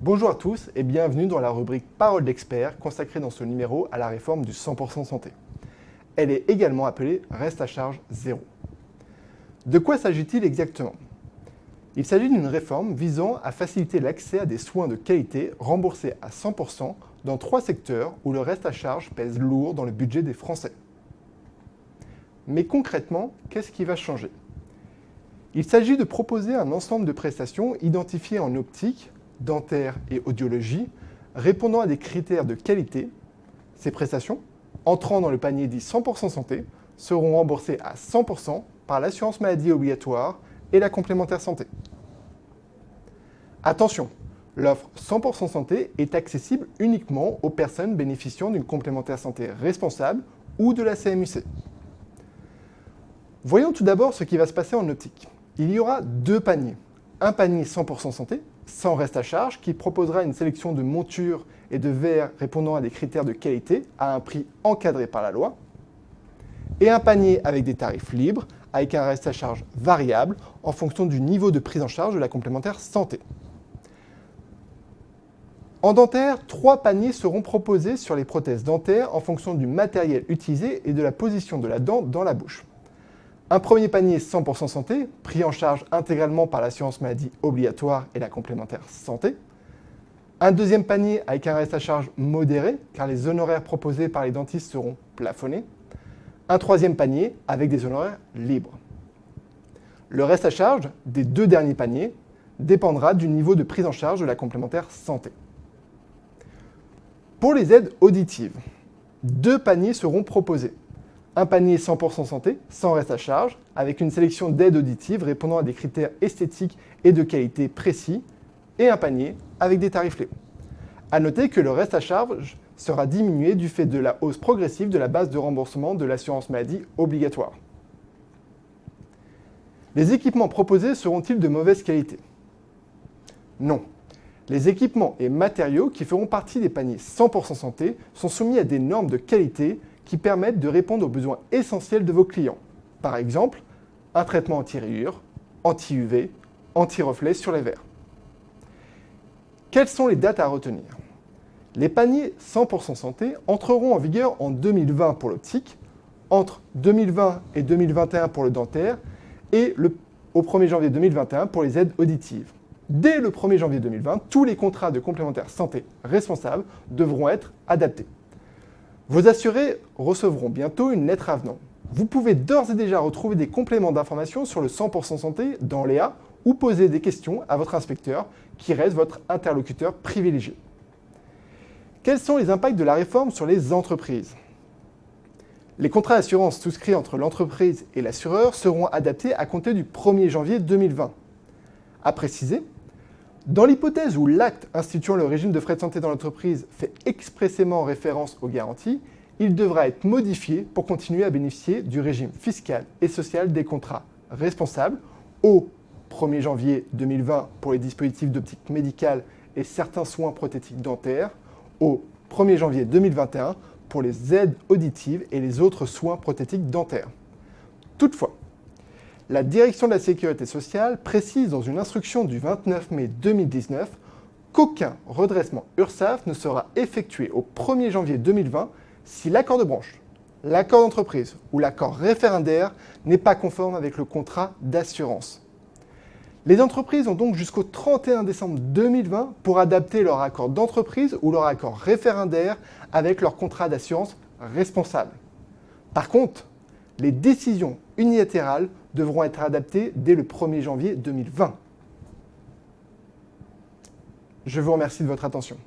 Bonjour à tous et bienvenue dans la rubrique Parole d'expert consacrée dans ce numéro à la réforme du 100% santé. Elle est également appelée Reste à charge zéro. De quoi s'agit-il exactement? Il s'agit d'une réforme visant à faciliter l'accès à des soins de qualité remboursés à 100% dans 3 secteurs où le reste à charge pèse lourd dans le budget des Français. Mais concrètement, qu'est-ce qui va changer? Il s'agit de proposer un ensemble de prestations identifiées en optique, dentaire et audiologie, répondant à des critères de qualité. Ces prestations, entrant dans le panier dit 100% santé, seront remboursées à 100% par l'assurance maladie obligatoire et la complémentaire santé. Attention, l'offre 100% santé est accessible uniquement aux personnes bénéficiant d'une complémentaire santé responsable ou de la CMUC. Voyons tout d'abord ce qui va se passer en optique. Il y aura 2 paniers. Un panier 100% santé, sans reste à charge, qui proposera une sélection de montures et de verres répondant à des critères de qualité à un prix encadré par la loi. Et un panier avec des tarifs libres, avec un reste à charge variable en fonction du niveau de prise en charge de la complémentaire santé. En dentaire, 3 paniers seront proposés sur les prothèses dentaires en fonction du matériel utilisé et de la position de la dent dans la bouche. Un premier panier 100% santé, pris en charge intégralement par l'assurance maladie obligatoire et la complémentaire santé. Un deuxième panier avec un reste à charge modéré, car les honoraires proposés par les dentistes seront plafonnés. Un troisième panier avec des honoraires libres. Le reste à charge des 2 derniers paniers dépendra du niveau de prise en charge de la complémentaire santé. Pour les aides auditives, 2 paniers seront proposés. Un panier 100% santé, sans reste à charge, avec une sélection d'aides auditives répondant à des critères esthétiques et de qualité précis, et un panier avec des tarifs libres. A noter que le reste à charge sera diminué du fait de la hausse progressive de la base de remboursement de l'assurance maladie obligatoire. Les équipements proposés seront-ils de mauvaise qualité? Non. Les équipements et matériaux qui feront partie des paniers 100% santé sont soumis à des normes de qualité qui permettent de répondre aux besoins essentiels de vos clients. Par exemple, un traitement anti-rayures, anti-UV, anti-reflet sur les verres. Quelles sont les dates à retenir? Les paniers 100% santé entreront en vigueur en 2020 pour l'optique, entre 2020 et 2021 pour le dentaire et au 1er janvier 2021 pour les aides auditives. Dès le 1er janvier 2020, tous les contrats de complémentaire santé responsables devront être adaptés. Vos assurés recevront bientôt une lettre avenant. Vous pouvez d'ores et déjà retrouver des compléments d'information sur le 100% santé dans Léa ou poser des questions à votre inspecteur qui reste votre interlocuteur privilégié. Quels sont les impacts de la réforme sur les entreprises? Les contrats d'assurance souscrits entre l'entreprise et l'assureur seront adaptés à compter du 1er janvier 2020. À préciser, dans l'hypothèse où l'acte instituant le régime de frais de santé dans l'entreprise fait expressément référence aux garanties, il devra être modifié pour continuer à bénéficier du régime fiscal et social des contrats responsables au 1er janvier 2020 pour les dispositifs d'optique médicale et certains soins prothétiques dentaires, au 1er janvier 2021 pour les aides auditives et les autres soins prothétiques dentaires. Toutefois, la Direction de la Sécurité sociale précise dans une instruction du 29 mai 2019 qu'aucun redressement URSSAF ne sera effectué au 1er janvier 2020 si l'accord de branche, l'accord d'entreprise ou l'accord référendaire n'est pas conforme avec le contrat d'assurance. Les entreprises ont donc jusqu'au 31 décembre 2020 pour adapter leur accord d'entreprise ou leur accord référendaire avec leur contrat d'assurance responsable. Par contre, les décisions unilatérales devront être adaptées dès le 1er janvier 2020. Je vous remercie de votre attention.